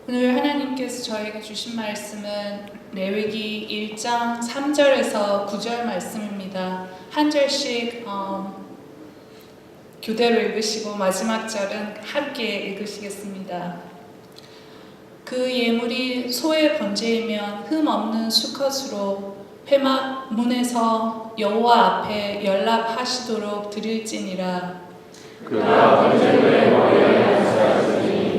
오늘 하나님께서 저에게 주신 말씀은 레위기 1장 3절에서 9절 말씀입니다. 한 절씩 교대로 읽으시고 마지막 절은 함께 읽으시겠습니다. 그 예물이 소의 번제이면 흠 없는 수컷으로 회막 문에서 여호와 앞에 연락하시도록 드릴지니라. 그가 번제물에 머리에 감싸주니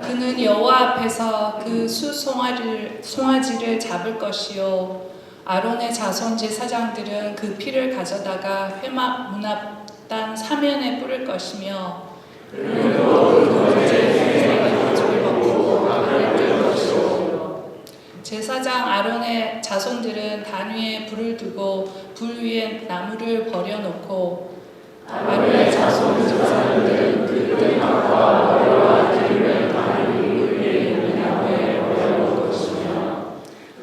그는 여호와 앞에서 그 수 송아지를 잡을 것이요 아론의 자손 제사장들은 그 피를 가져다가 회막 문 앞 땅 사면에 뿌릴 것이며 그는 또 번제물을 먹고 밥을 뜰 것이요 제사장 아론의 자손들은 단 위에 불을 두고 불 위에 나무를 버려놓고 아론의 자손 제사장들은 그 뜰막과 머리와 기름을 단 위에 있는 나무에 버려놓을 것이며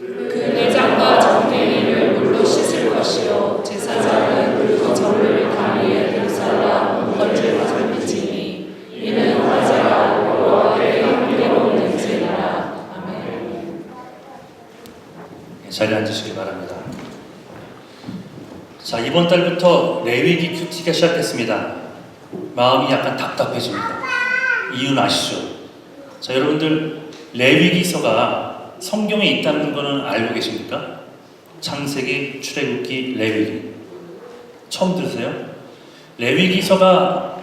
그 내장과 전갱이를 물로 씻을 것이요 제사장은 그 전물을 단 위에 들살라 번제로 살피지니 이는 화제가 여호와께 향기로운 냄새니라. 아멘. 자리에 앉으시기 바랍니다. 자, 이번 달부터 레위기 큐티가 시작됐습니다. 마음이 약간 답답해집니다. 이유는 아시죠? 자, 여러분들 레위기서가 성경에 있다는 것은 알고 계십니까? 창세기, 출애굽기, 레위기. 처음 들으세요? 레위기서가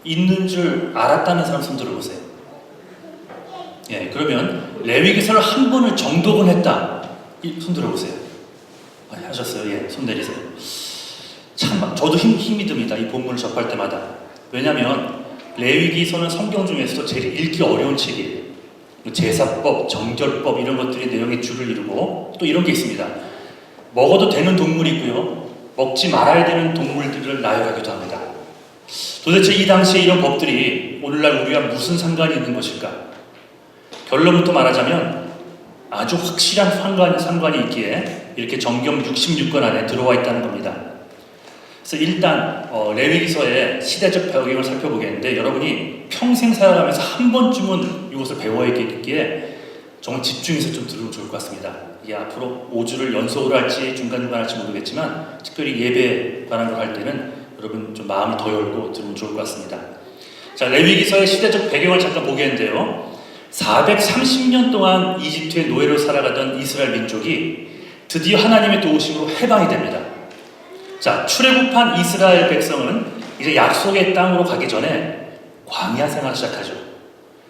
있는 줄 알았다는 사람 손 들어보세요. 예, 그러면 레위기서를 한 번을 정독은 했다. 손 들어보세요. 하셨어요? 예, 손 내리세요. 참, 저도 힘이 듭니다. 이 본문을 접할 때마다. 왜냐하면 레위기서는 성경 중에서도 제일 읽기 어려운 책이에요. 제사법, 정결법 이런 것들이 내용의 줄을 이루고 또 이런 게 있습니다. 먹어도 되는 동물이 있고요. 먹지 말아야 되는 동물들을 나열하기도 합니다. 도대체 이 당시에 이런 법들이 오늘날 우리와 무슨 상관이 있는 것일까? 결론부터 말하자면 아주 확실한 상관이 있기에 이렇게 정경 66권 안에 들어와 있다는 겁니다. 그래서 일단 레위기서의 시대적 배경을 살펴보겠는데 여러분이 평생 살아가면서 한 번쯤은 이것을 배워야 있기에 정말 집중해서 좀 들으면 좋을 것 같습니다. 이게 앞으로 5주를 연속으로 할지 중간중간 할지 모르겠지만 특별히 예배에 관한 걸 할 때는 여러분 좀 마음을 더 열고 들으면 좋을 것 같습니다. 자, 레위기서의 시대적 배경을 잠깐 보겠는데요. 430년 동안 이집트의 노예로 살아가던 이스라엘 민족이 드디어 하나님의 도우심으로 해방이 됩니다. 자, 출애굽한 이스라엘 백성은 이제 약속의 땅으로 가기 전에 광야 생활을 시작하죠.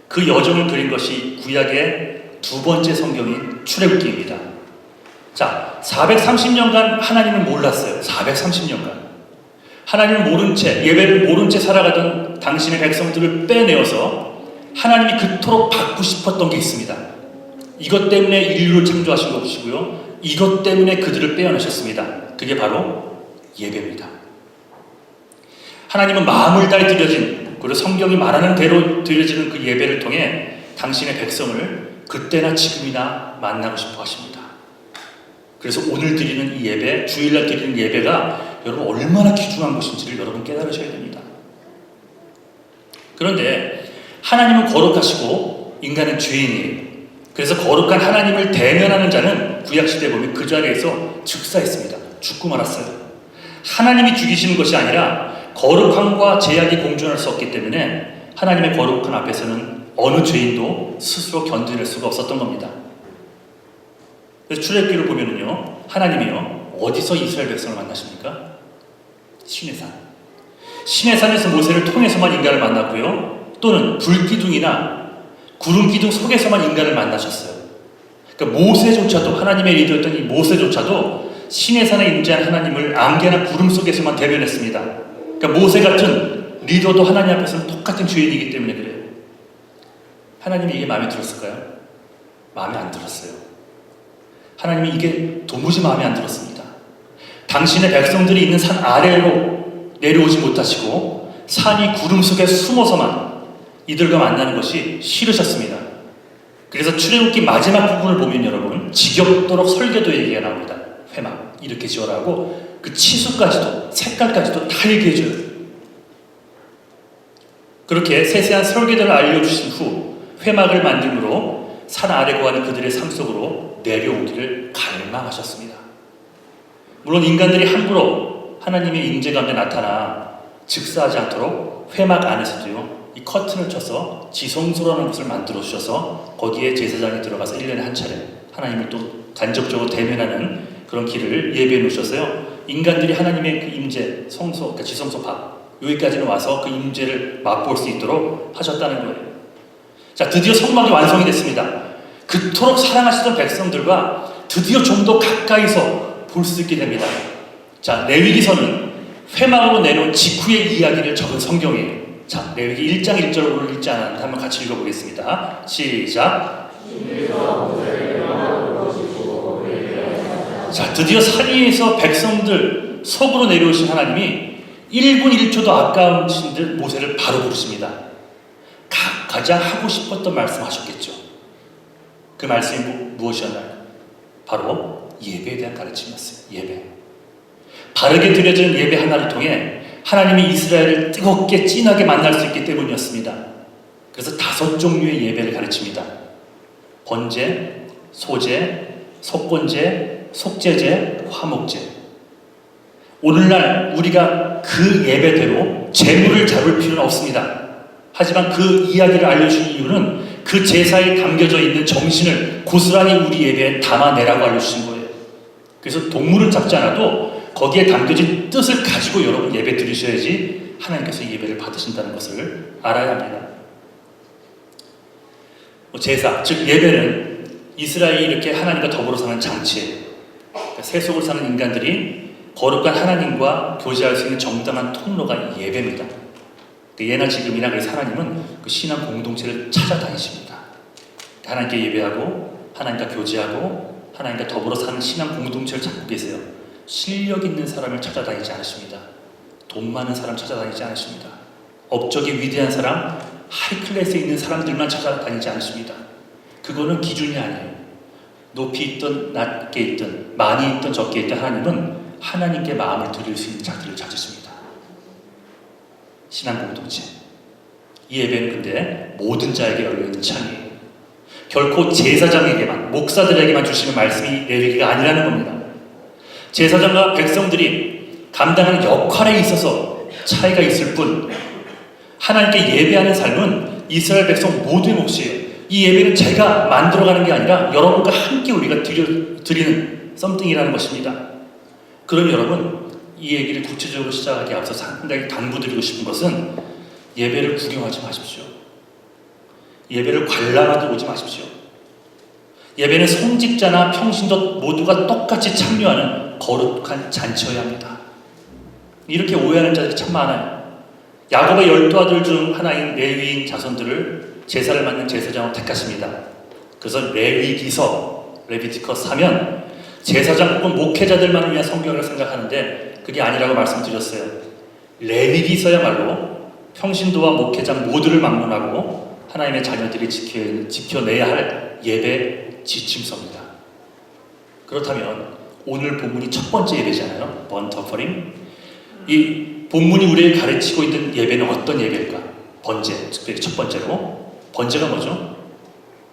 그 여정을 그린 것이 구약의 두 번째 성경인 출애굽기입니다. 자, 430년간 하나님을 몰랐어요. 430년간. 하나님을 모른 채, 예배를 모른 채 살아가던 당신의 백성들을 빼내어서 하나님이 그토록 받고 싶었던 게 있습니다. 이것 때문에 인류를 창조하신 것이고요. 이것 때문에 그들을 빼어내셨습니다. 그게 바로 예배입니다. 하나님은 마음을 다해 드려진, 그리고 성경이 말하는 대로 드려지는 그 예배를 통해 당신의 백성을 그때나 지금이나 만나고 싶어 하십니다. 그래서 오늘 드리는 이 예배, 주일날 드리는 예배가 여러분 얼마나 귀중한 것인지를 여러분 깨달으셔야 됩니다. 그런데 하나님은 거룩하시고 인간은 죄인이에요. 그래서 거룩한 하나님을 대면하는 자는 구약시대에 보면 그 자리에서 즉사했습니다. 죽고 말았어요. 하나님이 죽이시는 것이 아니라 거룩함과 제약이 공존할 수 없기 때문에 하나님의 거룩한 앞에서는 어느 죄인도 스스로 견뎌낼 수가 없었던 겁니다. 그래서 출애굽기를 보면은요, 하나님이요 어디서 이스라엘 백성을 만나십니까? 시내산. 시내산에서 모세를 통해서만 인간을 만났고요, 또는 불기둥이나 구름기둥 속에서만 인간을 만나셨어요. 그러니까 모세조차도, 하나님의 리더였던 이 모세조차도 시내산에 임재한 하나님을 안개나 구름 속에서만 대면했습니다. 그러니까 모세 같은 리더도 하나님 앞에서는 똑같은 죄인이기 때문에 그래요. 하나님이 이게 마음에 들었을까요? 마음에 안 들었어요. 하나님이 이게 도무지 마음에 안 들었습니다. 당신의 백성들이 있는 산 아래로 내려오지 못하시고 산이 구름 속에 숨어서만 이들과 만나는 것이 싫으셨습니다. 그래서 출애굽기 마지막 부분을 보면 여러분 지겹도록 설계도 얘기가 나옵니다. 회막 이렇게 지어라고 그 치수까지도 색깔까지도 다 얘기해줘요. 그렇게 세세한 설계도를 알려주신 후 회막을 만듦으로 산 아래 거하는 그들의 삶 속으로 내려오기를 갈망하셨습니다. 물론 인간들이 함부로 하나님의 임재 가운데 나타나 즉사하지 않도록 회막 안에서도요, 이 커튼을 쳐서 지성소라는 곳을 만들어 주셔서 거기에 제사장이 들어가서 1년에 한 차례 하나님을 또 간접적으로 대면하는 그런 길을 예비해 놓으셨어요. 인간들이 하나님의 그 임재, 성소, 그러니까 지성소 밖 여기까지는 와서 그 임재를 맛볼 수 있도록 하셨다는 거예요. 자, 드디어 성막이 완성이 됐습니다. 그토록 사랑하시던 백성들과 드디어 좀 더 가까이서 볼 수 있게 됩니다. 자, 레위기서는 회막으로 내놓은 직후의 이야기를 적은 성경이에요. 자, 레위기 1장 1절을 읽지 않았는데 한번 같이 읽어보겠습니다. 시작. 자, 드디어 산 위에서 백성들 속으로 내려오신 하나님이 1분 1초도 아까우신 듯 모세를 바로 부르십니다. 가장 하고 싶었던 말씀 하셨겠죠. 그 말씀이 무엇이었나요? 바로 예배에 대한 가르침이었어요. 예배. 바르게 드려지는 예배 하나를 통해 하나님이 이스라엘을 뜨겁게 진하게 만날 수 있기 때문이었습니다. 그래서 5종류의 예배를 가르칩니다. 번제, 소제, 속건제, 속제제, 화목제. 오늘날 우리가 그 예배대로 제물을 잡을 필요는 없습니다. 하지만 그 이야기를 알려주신 이유는 그 제사에 담겨져 있는 정신을 고스란히 우리 예배에 담아내라고 알려주신 거예요. 그래서 동물을 잡지 않아도 거기에 담겨진 뜻을 가지고 여러분 예배 드리셔야지 하나님께서 예배를 받으신다는 것을 알아야 합니다. 제사, 즉 예배는 이스라엘이 이렇게 하나님과 더불어 사는 장치예요. 그러니까 세속을 사는 인간들이 거룩한 하나님과 교제할 수 있는 정당한 통로가 예배입니다. 예나 지금이나 그래서 하나님은 그 신앙 공동체를 찾아다니십니다. 하나님께 예배하고 하나님과 교제하고 하나님과 더불어 사는 신앙 공동체를 찾고 계세요. 실력 있는 사람을 찾아다니지 않으십니다. 돈 많은 사람 찾아다니지 않으십니다. 업적이 위대한 사람, 하이클래스에 있는 사람들만 찾아다니지 않으십니다. 그거는 기준이 아니에요. 높이 있든 낮게 있든 많이 있든 적게 있든 하나님은 하나님께 마음을 드릴 수 있는 자들을 찾으십니다. 신앙 공동체. 이 예배는 근데 모든 자에게 열려있는 창이에요. 결코 제사장에게만, 목사들에게만 주시는 말씀이 레위기가 아니라는 겁니다. 제사장과 백성들이 감당하는 역할에 있어서 차이가 있을 뿐 하나님께 예배하는 삶은 이스라엘 백성 모두의 몫이에요. 이 예배는 제가 만들어가는 게 아니라 여러분과 함께 우리가 드리는 썸띵이라는 것입니다. 그럼 여러분, 이 얘기를 구체적으로 시작하기 앞서 상당히 당부드리고 싶은 것은 예배를 구경하지 마십시오. 예배를 관람하러 오지 마십시오. 예배는 성직자나 평신도 모두가 똑같이 참여하는 거룩한 잔치여야 합니다. 이렇게 오해하는 자들이 참 많아요. 야곱의 12아들 중 하나인 레위인 자손들을 제사를 맡는 제사장으로 택하십니다. 그래서 레비티커스 하면 제사장 혹은 목회자들만을 위한 성경을 생각하는데 그게 아니라고 말씀드렸어요. 레위기서야말로 평신도와 목회장 모두를 막론하고 하나님의 자녀들이 지켜내야 할 예배 지침서입니다. 그렇다면 오늘 본문이 첫 번째 예배잖아요. 번트 오퍼링. 이 본문이 우리를 가르치고 있는 예배는 어떤 예배일까? 번제, 특별히 첫 번째로. 번제가 뭐죠?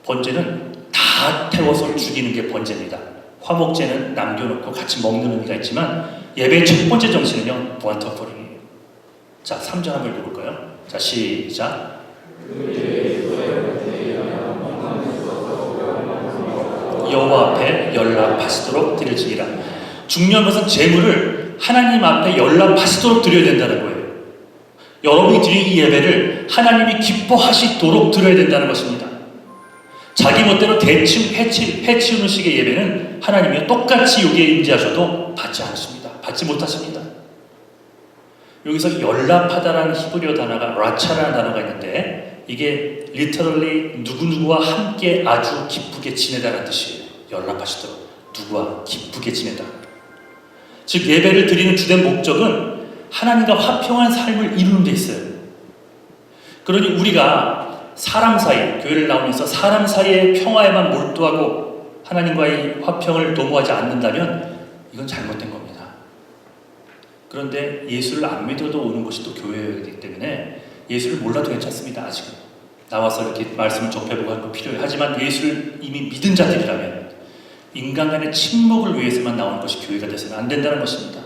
번제는 다 태워서 죽이는 게 번제입니다. 화목제는 남겨놓고 같이 먹는 의미가 있지만 예배의 첫 번째 정신은요, 번트 오퍼링이에요. 자, 3절 한번 읽어볼까요? 자, 시작. 여호와 앞에 연락하시도록 드려지니라. 중요한 것은 제물을 하나님 앞에 연락하시도록 드려야 된다는 거예요. 여러분이 드린 이 예배를 하나님이 기뻐하시도록 드려야 된다는 것입니다. 자기 멋대로 대충 해치우는 식의 예배는 하나님이 똑같이 여기에 임재하셔도 받지 않습니다. 받지 못하십니다. 여기서 연락하다라는 히브리어 단어가 라차라는 단어가 있는데 이게 literally 누구누구와 함께 아주 기쁘게 지내다라는 뜻이에요. 연락하시도록 누구와 기쁘게 지내다. 즉 예배를 드리는 주된 목적은 하나님과 화평한 삶을 이루는 데 있어요. 그러니 우리가 사람 사이, 교회를 나오면서 사람 사이의 평화에만 몰두하고 하나님과의 화평을 도모하지 않는다면 이건 잘못된 겁니다. 그런데 예수를 안 믿어도 오는 것이 또 교회이기 때문에 예수를 몰라도 괜찮습니다. 아직은 나와서 이렇게 말씀을 접해보고 하는 거 필요해요. 하지만 예수를 이미 믿은 자들이라면 인간 간의 친목을 위해서만 나오는 것이 교회가 돼서는 안 된다는 것입니다.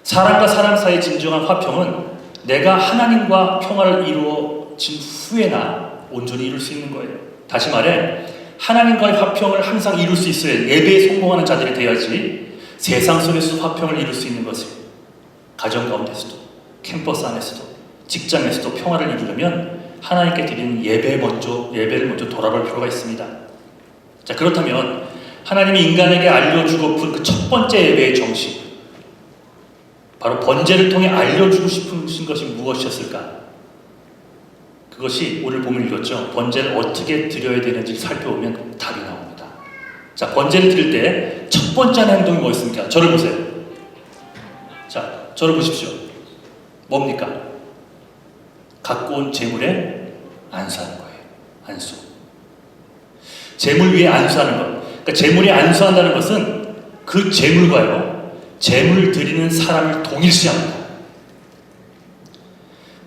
사람과 사람 사이의 진정한 화평은 내가 하나님과 평화를 이루어진 후에나 온전히 이룰 수 있는 거예요. 다시 말해 하나님과의 화평을 항상 이룰 수 있어야 예배에 성공하는 자들이 되어야지 세상 속에서 화평을 이룰 수 있는 것을 가정 가운데서도 캠퍼스 안에서도 직장에서도 평화를 이루려면 하나님께 드리는 예배를 먼저 돌아볼 필요가 있습니다. 자, 그렇다면 하나님이 인간에게 알려주고픈 그 첫 번째 예배의 정신, 바로 번제를 통해 알려주고 싶으신 것이 무엇이었을까? 그것이 오늘 본문 읽었죠. 번제를 어떻게 드려야 되는지 살펴보면 답이 나옵니다. 자, 번제를 드릴 때 첫 번째 하는 행동이 뭐였습니까? 저를 보세요. 자, 저를 보십시오. 뭡니까? 갖고 온 제물에 안수하는 거예요. 안수. 제물 위에 안수하는 것. 그러니까 제물에 안수한다는 것은 그 제물과요, 제물을 드리는 사람을 동일시합니다.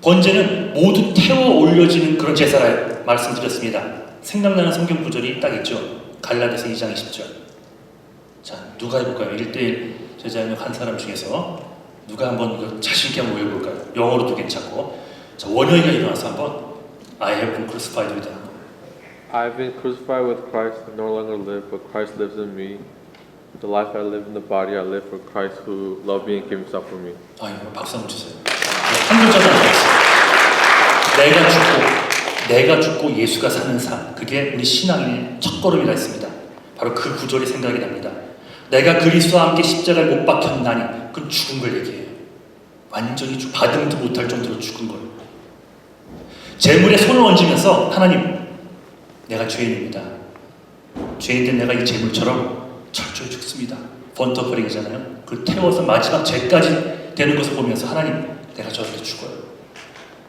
번제는 모두 태워 올려지는 그런 제사라 말씀드렸습니다. 생각나는 성경 구절이 딱 있죠. 갈라디아서 2장 20절. 자, 누가 해볼까요? 1대1 제자역 한 사람 중에서 누가 한번 이거 자신있게 한번 외워볼까요? 영어로도 괜찮고. 자, 원영이가 일어나서 한번 I have been crucified with him. I have been crucified with Christ, I no longer live, but Christ lives in me. The life I live in the body, I live for Christ who loved me and gave himself for me. 박수 한번 주세요. 한 글자도 안 됐어요. 내가 죽고 예수가 사는 삶, 그게 우리 신앙의 첫걸음이라 했습니다. 바로 그 구절이 생각이 납니다. 내가 그리스도와 함께 십자가에 못 박혔나니, 그건 죽은 걸 얘기해요. 완전히 받음도 못할 정도로 죽은 거예요. 제물에 손을 얹으면서 하나님, 내가 죄인입니다. 죄인된 내가 이 제물처럼 철저히 죽습니다. 번터퍼링이잖아요. 그걸 태워서 마지막 죄까지 되는 것을 보면서 하나님, 내가 저렇게 죽어요.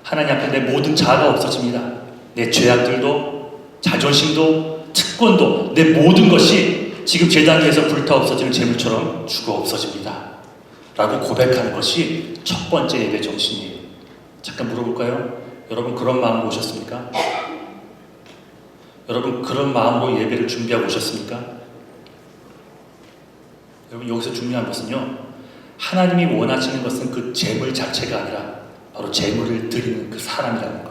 하나님 앞에 내 모든 자아가 없어집니다. 내 죄악들도, 자존심도, 특권도, 내 모든 것이 지금 제단위에서 불타 없어지는 제물처럼 죽어 없어집니다. 라고 고백하는 것이 첫 번째 예배 정신이에요. 잠깐 물어볼까요? 여러분 그런 마음으로 오셨습니까? 여러분 그런 마음으로 예배를 준비하고 오셨습니까? 여러분 여기서 중요한 것은요, 하나님이 원하시는 것은 그 제물 자체가 아니라 바로 제물을 드리는 그 사람이라는 것.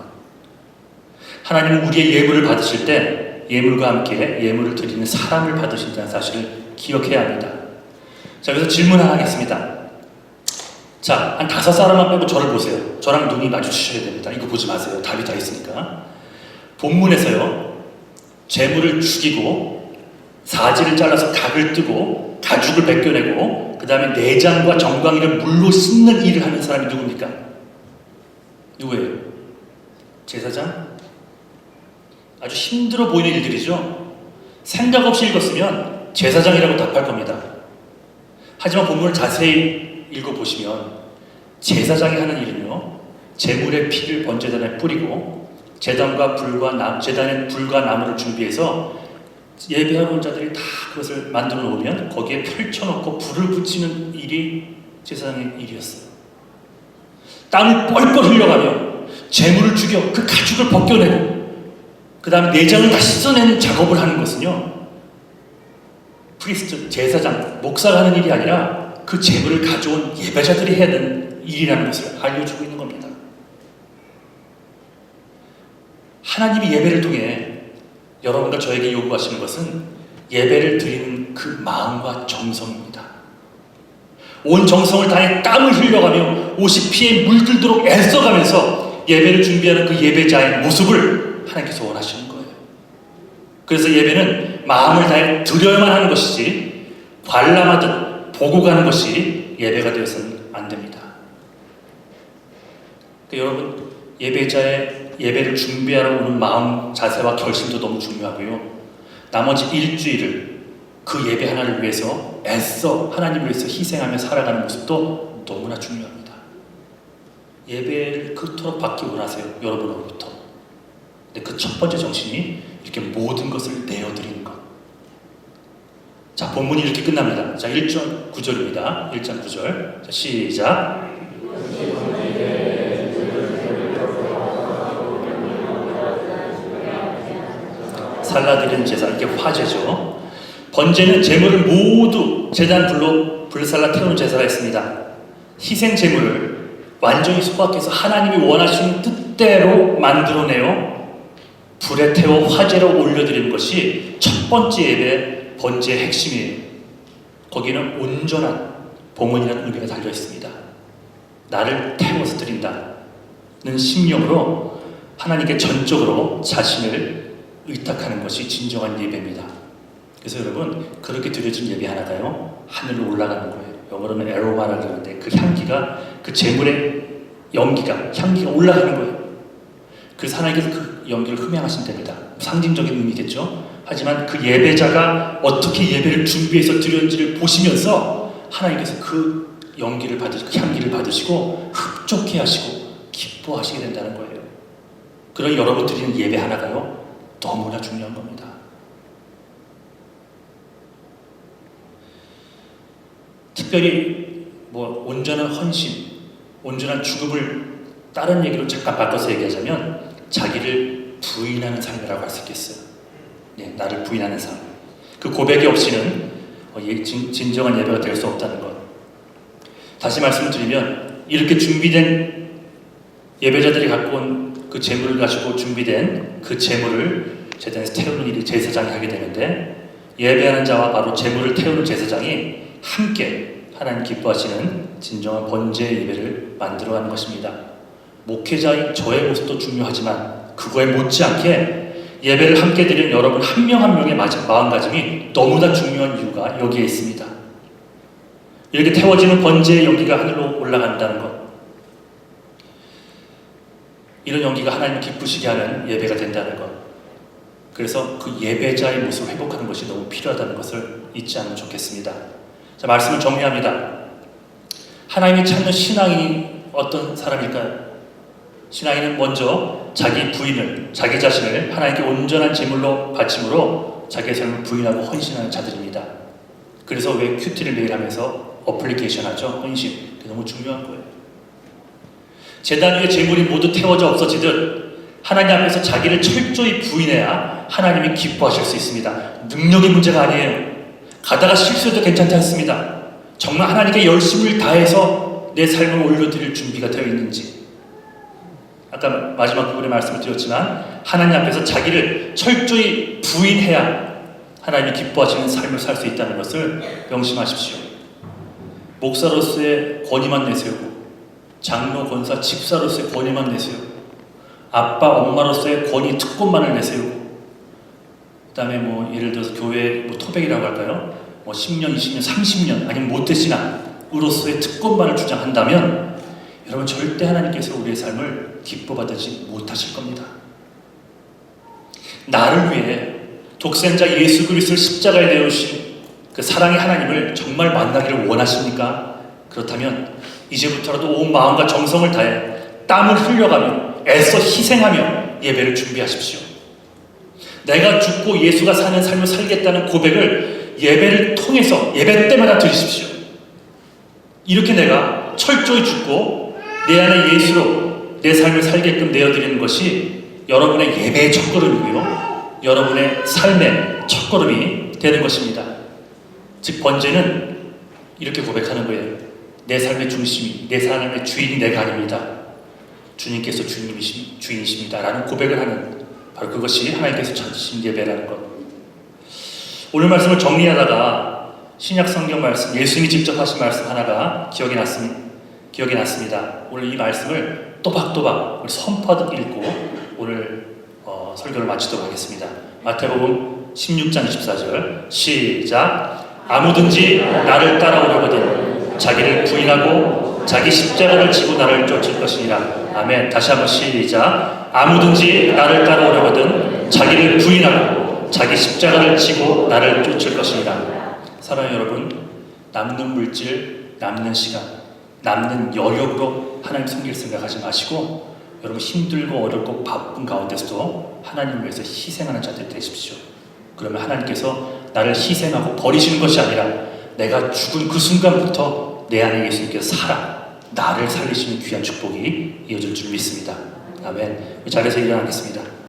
하나님은 우리의 예물을 받으실 때 예물과 함께 예물을 드리는 사람을 받으신다는 사실을 기억해야 합니다. 자, 그래서 질문 하나 하겠습니다. 자, 한 5사람만 빼고 저를 보세요. 저랑 눈이 마주치셔야 됩니다. 이거 보지 마세요. 답이 다 있으니까. 본문에서요, 제물을 죽이고 사지를 잘라서 각을 뜨고 가죽을 벗겨내고 그 다음에 내장과 정강이를 물로 씻는 일을 하는 사람이 누굽니까? 누구예요? 제사장? 아주 힘들어 보이는 일들이죠. 생각 없이 읽었으면 제사장이라고 답할 겁니다. 하지만 본문을 자세히 읽어보시면 제사장이 하는 일은요, 제물의 피를 번제단에 뿌리고 제단과 불과 제단에 불과 나무를 준비해서 예배하러 온 자들이 다 그것을 만들어 놓으면 거기에 펼쳐놓고 불을 붙이는 일이 제사장의 일이었어요. 땀을 뻘뻘 흘려가며 제물을 죽여 그 가죽을 벗겨내고 그 다음에 내장을 다시 씻어내는 작업을 하는 것은요, 프리스트, 제사장, 목사가 하는 일이 아니라 그 제물을 가져온 예배자들이 해야 되는 일이라는 것을 알려주고 있는 겁니다. 하나님이 예배를 통해 여러분과 저에게 요구하시는 것은 예배를 드리는 그 마음과 정성입니다. 온 정성을 다해 땀을 흘려가며 옷이 피에 물들도록 애써가면서 예배를 준비하는 그 예배자의 모습을 하나님께서 원하시는 거예요. 그래서 예배는 마음을 다해 드려야만 하는 것이지 관람하듯 보고 가는 것이 예배가 되어서는 안 됩니다. 그러니까 여러분, 예배자의 예배를 준비하러 오는 마음, 자세와 결심도 너무 중요하고요. 나머지 일주일을 그 예배 하나를 위해서 애써 하나님을 위해서 희생하며 살아가는 모습도 너무나 중요합니다. 예배를 그토록 받기 원하세요, 여러분으로부터. 근데 그 첫 번째 정신이 이렇게 모든 것을 내어드리는 것. 자, 본문이 이렇게 끝납니다. 자, 1장 9절입니다. 1장 9절. 자, 시작. 살라드리는 제사, 이게 화제죠. 번제는 제물을 모두 제단 불로 불살라 태우는 제사가 있습니다. 희생 제물을 완전히 소각해서 하나님이 원하시는 뜻대로 만들어내어 불에 태워 화제로 올려드리는 것이 첫 번째 예배 번제의 핵심이에요. 거기는 온전한 봉헌이라는 의미가 달려 있습니다. 나를 태워서 드린다는 심령으로 하나님께 전적으로 자신을 의탁하는 것이 진정한 예배입니다. 그래서 여러분, 그렇게 드려진 예배 하나가요, 하늘로 올라가는 거예요. 영어로는 에로마라고 하는데 그 향기가, 그 제물의 연기가, 향기가 올라가는 거예요. 그래서 하나님께서 그 연기를 흠양하신답니다. 상징적인 의미겠죠. 하지만 그 예배자가 어떻게 예배를 준비해서 드렸는지를 보시면서 하나님께서 그 연기를 받으시고, 그 향기를 받으시고 흡족해 하시고 기뻐하시게 된다는 거예요. 그런 여러분 드리는 예배 하나가요, 너무나 중요한 겁니다. 특별히 온전한 헌신, 온전한 죽음을 다른 얘기로 잠깐 바꿔서 얘기하자면 자기를 부인하는 삶이라고 할 수 있겠어요. 네, 나를 부인하는 삶. 그 고백이 없이는 진정한 예배가 될 수 없다는 것. 다시 말씀을 드리면, 이렇게 준비된 예배자들이 갖고 온 그 제물을 가지고 준비된 그 제물을 제단에서 태우는 일이 제사장이 하게 되는데, 예배하는 자와 바로 제물을 태우는 제사장이 함께 하나님 기뻐하시는 진정한 번제 예배를 만들어가는 것입니다. 목회자인 저의 모습도 중요하지만 그거에 못지않게 예배를 함께 드리는 여러분 한 명 한 명의 마음가짐이 너무나 중요한 이유가 여기에 있습니다. 이렇게 태워지는 번제의 연기가 하늘로 올라간다는 것, 이런 연기가 하나님을 기쁘시게 하는 예배가 된다는 것, 그래서 그 예배자의 모습을 회복하는 것이 너무 필요하다는 것을 잊지 않으면 좋겠습니다. 자, 말씀을 정리합니다. 하나님이 찾는 신앙이 어떤 사람일까요? 신앙인은 먼저 자기 부인을, 자기 자신을 하나님께 온전한 제물로 바침으로 자기의 삶을 부인하고 헌신하는 자들입니다. 그래서 왜 큐티를 매일 하면서 어플리케이션 하죠? 헌신. 그게 너무 중요한 거예요. 제단 위에 제물이 모두 태워져 없어지듯 하나님 앞에서 자기를 철저히 부인해야 하나님이 기뻐하실 수 있습니다. 능력의 문제가 아니에요. 가다가 실수해도 괜찮지 않습니다. 정말 하나님께 열심을 다해서 내 삶을 올려드릴 준비가 되어 있는지. 아까 마지막 부분에 말씀을 드렸지만 하나님 앞에서 자기를 철저히 부인해야 하나님이 기뻐하시는 삶을 살 수 있다는 것을 명심하십시오. 목사로서의 권위만 내세우고, 장로, 권사, 집사로서의 권위만 내세우고, 아빠, 엄마로서의 권위, 특권만을 내세우고, 그 다음에 예를 들어서 교회 토백이라고 할까요? 10년, 20년, 30년, 아니면 모태신앙으로서의 특권만을 주장한다면 여러분 절대 하나님께서 우리의 삶을 기뻐받지 못하실 겁니다. 나를 위해 독생자 예수 그리스도를 십자가에 내어주신 그 사랑의 하나님을 정말 만나기를 원하십니까? 그렇다면 이제부터라도 온 마음과 정성을 다해 땀을 흘려가며 애써 희생하며 예배를 준비하십시오. 내가 죽고 예수가 사는 삶을 살겠다는 고백을 예배를 통해서 예배 때마다 드리십시오. 이렇게 내가 철저히 죽고 내 안에 예수로 내 삶을 살게끔 내어드리는 것이 여러분의 예배의 첫걸음이고요, 여러분의 삶의 첫걸음이 되는 것입니다. 즉 번제는 이렇게 고백하는 거예요. 내 삶의 중심이, 내 삶의 주인이 내가 아닙니다. 주님께서 주인이십니다 라는 고백을 하는, 바로 그것이 하나님께서 찾으신 예배라는 것. 오늘 말씀을 정리하다가 신약 성경 말씀, 예수님이 직접 하신 말씀 하나가 기억이 났습니다. 오늘 이 말씀을 또박또박 우리 선포하듯 읽고 오늘 설교를 마치도록 하겠습니다. 마태복음 16장 24절 시작. 아무든지 나를 따라오려거든 자기를 부인하고 자기 십자가를 지고 나를 쫓을 것이니라. 아멘. 다시 한번 시작. 아무든지 나를 따라오려거든 자기를 부인하고 자기 십자가를 지고 나를 쫓을 것이니라. 사랑하는 여러분, 남는 물질, 남는 시간, 남는 여력으로 하나님 섬길 생각하지 마시고 여러분 힘들고 어렵고 바쁜 가운데서도 하나님을 위해서 희생하는 자들 되십시오. 그러면 하나님께서 나를 희생하고 버리시는 것이 아니라 내가 죽은 그 순간부터 내 안에 예수님께서 살아 나를 살리시는 귀한 축복이 이어질 줄 믿습니다. 아멘. 자리에서 일어나겠습니다.